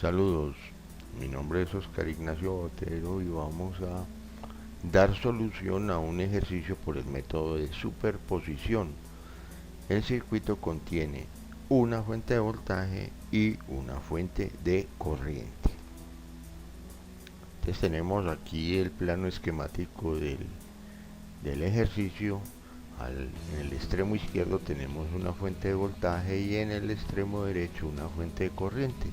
Saludos, mi nombre es Oscar Ignacio Botero y vamos a dar solución a un ejercicio por el método de superposición. El circuito contiene una fuente de voltaje y una fuente de corriente. Entonces tenemos aquí el plano esquemático del ejercicio. En el extremo izquierdo tenemos una fuente de voltaje y en el extremo derecho una fuente de corriente.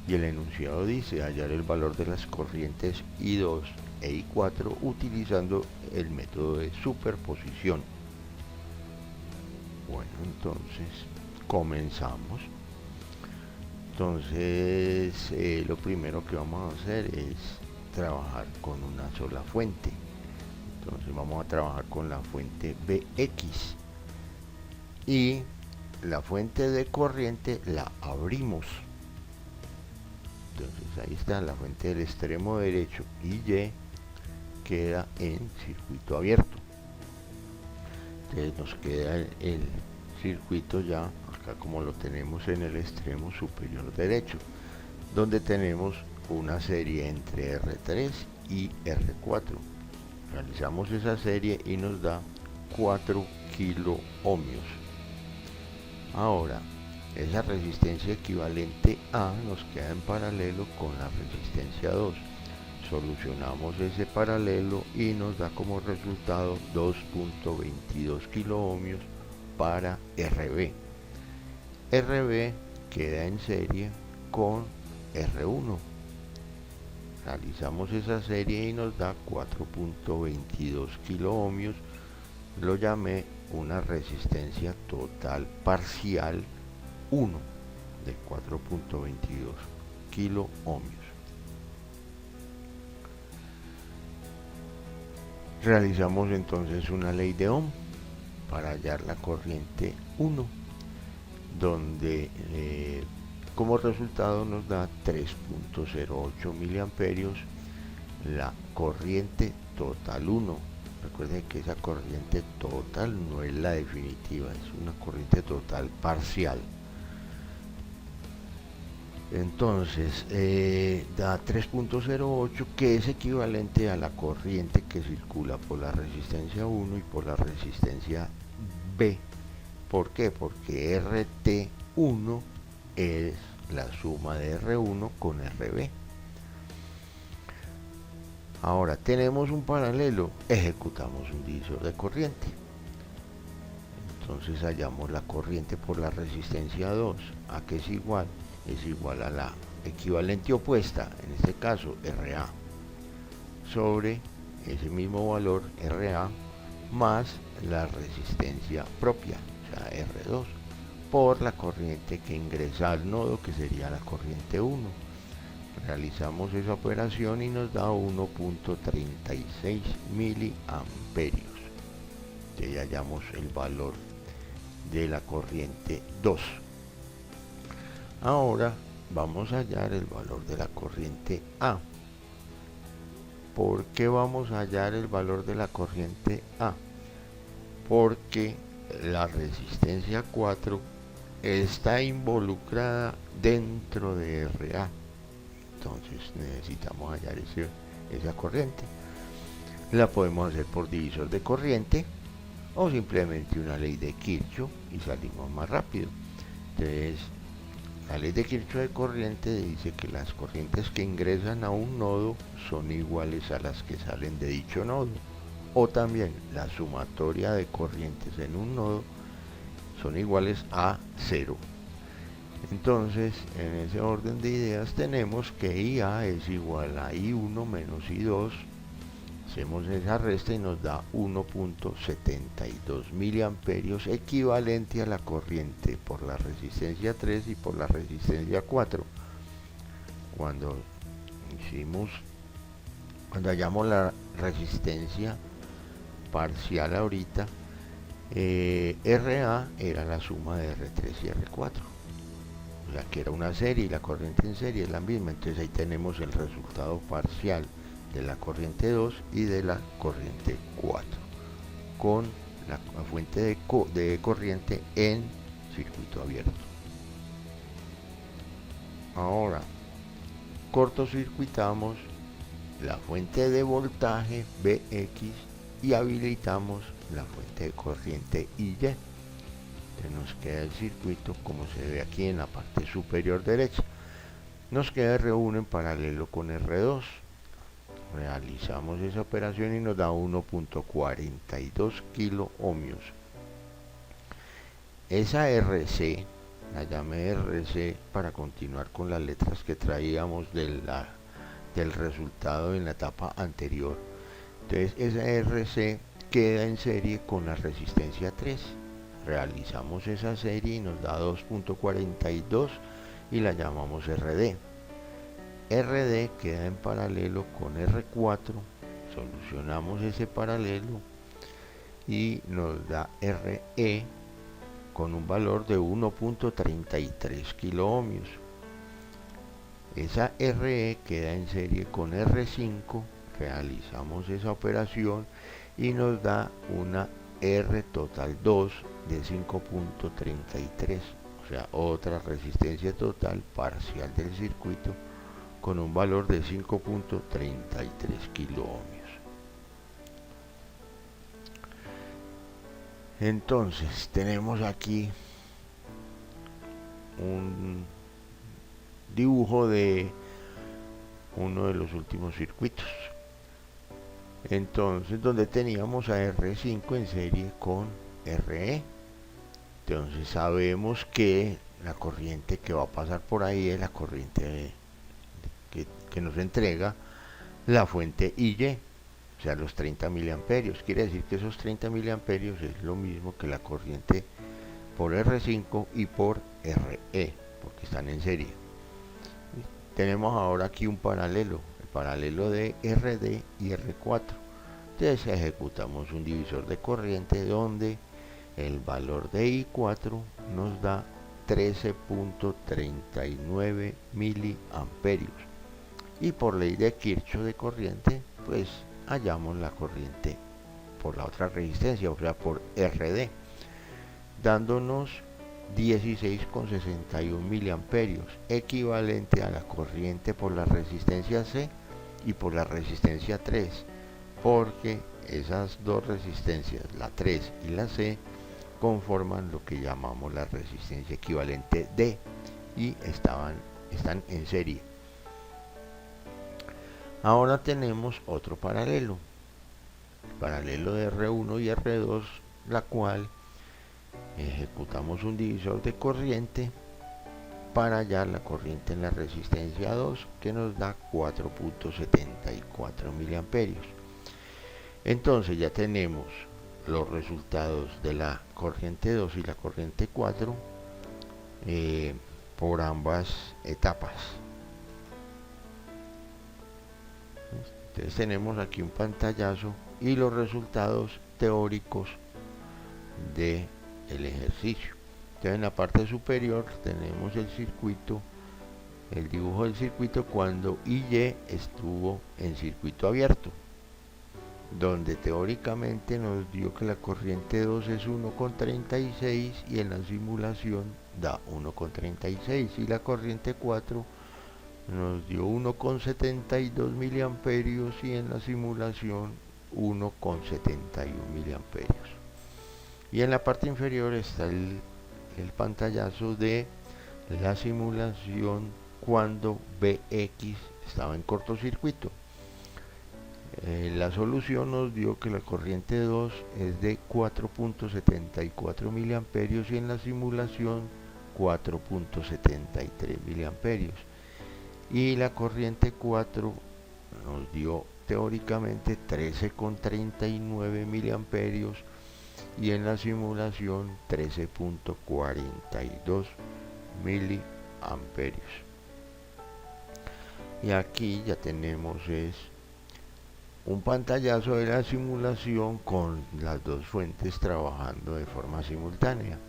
Y el enunciado dice hallar el valor de las corrientes I2 e I4 utilizando el método de superposición. Bueno, entonces comenzamos. Entonces lo primero que vamos a hacer es trabajar con una sola fuente. Entonces vamos a trabajar con la fuente BX y la fuente de corriente la abrimos. Entonces ahí está la fuente del extremo derecho y Y queda en circuito abierto. Entonces nos queda el circuito ya acá como lo tenemos en el extremo superior derecho, donde tenemos una serie entre R3 y R4. Realizamos esa serie y nos da 4 kilo ohmios. Ahora, esa resistencia equivalente A nos queda en paralelo con la resistencia 2. Solucionamos ese paralelo y nos da como resultado 2.22 kilo ohmios para RB. RB queda en serie con R1. Realizamos esa serie y nos da 4.22 kilo ohmios. Lo llamé una resistencia total parcial 1 de 4.22 kilo ohmios. Realizamos entonces una ley de Ohm para hallar la corriente 1, donde como resultado nos da 3.08 miliamperios la corriente total 1. Recuerden que esa corriente total no es la definitiva, es una corriente total parcial. Entonces da 3.08, que es equivalente a la corriente que circula por la resistencia 1 y por la resistencia B. ¿Por qué? Porque RT1 es la suma de R1 con RB. Ahora tenemos un paralelo, ejecutamos un divisor de corriente. Entonces hallamos la corriente por la resistencia 2. ¿A qué es igual? Es igual a la equivalente opuesta, en este caso RA, sobre ese mismo valor RA más la resistencia propia, o sea R2, por la corriente que ingresa al nodo, que sería la corriente 1. Realizamos esa operación y nos da 1.36 miliamperios. Ya hallamos el valor de la corriente 2. Ahora vamos a hallar el valor de la corriente A. ¿Por qué vamos a hallar el valor de la corriente A? Porque la resistencia 4 está involucrada dentro de RA. Entonces necesitamos hallar esa corriente. La podemos hacer por divisor de corriente o simplemente una ley de Kirchhoff y salimos más rápido. Entonces, la ley de Kirchhoff de corriente dice que las corrientes que ingresan a un nodo son iguales a las que salen de dicho nodo. O también la sumatoria de corrientes en un nodo son iguales a 0. Entonces, en ese orden de ideas tenemos que IA es igual a I1 menos I2. Hacemos esa resta y nos da 1.72 miliamperios, equivalente a la corriente por la resistencia 3 y por la resistencia 4. Cuando hallamos la resistencia parcial ahorita, RA era la suma de R3 y R4. O sea que era una serie y la corriente en serie es la misma. Entonces ahí tenemos el resultado parcial de la corriente 2 y de la corriente 4 con la fuente de corriente en circuito abierto. Ahora cortocircuitamos la fuente de voltaje Vx y habilitamos la fuente de corriente Y. Entonces nos queda el circuito como se ve aquí en la parte superior derecha. Nos queda R1 en paralelo con R2. Realizamos esa operación y nos da 1.42 kilo ohmios. Esa RC, la llamé RC para continuar con las letras que traíamos del resultado en la etapa anterior. Entonces esa RC queda en serie con la resistencia 3. Realizamos esa serie y nos da 2.42 y la llamamos RD. RD queda en paralelo con R4, solucionamos ese paralelo y nos da RE con un valor de 1.33 kilo ohmios. Esa RE queda en serie con R5, realizamos esa operación y nos da una R total 2 de 5.33, o sea, otra resistencia total parcial del circuito con un valor de 5.33 kilo ohmios. Entonces tenemos aquí un dibujo de uno de los últimos circuitos. Entonces, donde teníamos a R5 en serie con RE. Entonces sabemos que la corriente que va a pasar por ahí es la corriente que nos entrega la fuente IY, o sea, los 30 miliamperios. Quiere decir que esos 30 miliamperios es lo mismo que la corriente por R5 y por RE, porque están en serie. Tenemos ahora aquí un paralelo, el paralelo de RD y R4. Entonces ejecutamos un divisor de corriente donde el valor de I4 nos da 13.39 miliamperios. Y por ley de Kirchhoff de corriente, pues hallamos la corriente por la otra resistencia, o sea, por RD, dándonos 16.61 miliamperios, equivalente a la corriente por la resistencia C y por la resistencia 3, porque esas dos resistencias, la 3 y la C, conforman lo que llamamos la resistencia equivalente D y están en serie. Ahora tenemos otro paralelo, el paralelo de R1 y R2, la cual ejecutamos un divisor de corriente para hallar la corriente en la resistencia 2, que nos da 4.74 miliamperios. Entonces ya tenemos los resultados de la corriente 2 y la corriente 4 por ambas etapas. Entonces tenemos aquí un pantallazo y los resultados teóricos del ejercicio. Entonces en la parte superior tenemos el circuito, el dibujo del circuito cuando IY estuvo en circuito abierto, donde teóricamente nos dio que la corriente 2 es 1,36 y en la simulación da 1,36, y la corriente 4 nos dio 1,72 miliamperios y en la simulación 1,71 miliamperios. Y en la parte inferior está el pantallazo de la simulación cuando Vx estaba en cortocircuito. La solución nos dio que la corriente 2 es de 4.74 miliamperios y en la simulación 4.73 miliamperios. Y la corriente 4 nos dio teóricamente 13,39 miliamperios y en la simulación 13.42 miliamperios. Y aquí ya tenemos un pantallazo de la simulación con las dos fuentes trabajando de forma simultánea.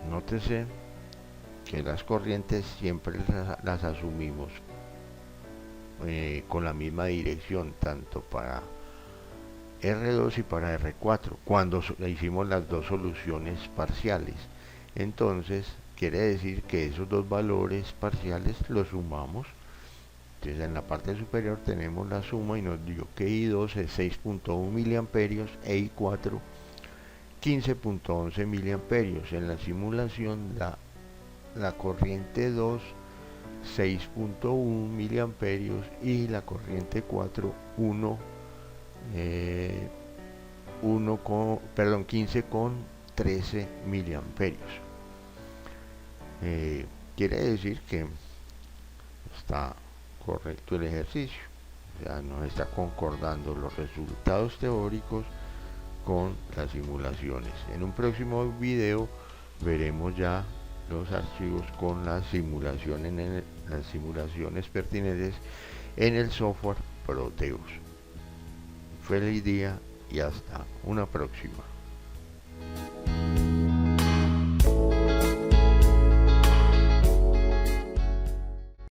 Nótese que las corrientes siempre las asumimos con la misma dirección, tanto para R2 y para R4, cuando hicimos las dos soluciones parciales. Entonces quiere decir que esos dos valores parciales los sumamos. Entonces en la parte superior tenemos la suma y nos dio que I2 es 6.1 miliamperios e I4 15.11 miliamperios. En la simulación la corriente 2 6.1 miliamperios y la corriente 4 15 con 13 miliamperios. Quiere decir que está correcto el ejercicio, o sea, nos está concordando los resultados teóricos con las simulaciones. En un próximo video veremos ya los archivos con las simulaciones, las simulaciones pertinentes en el software Proteus. Feliz día y hasta una próxima.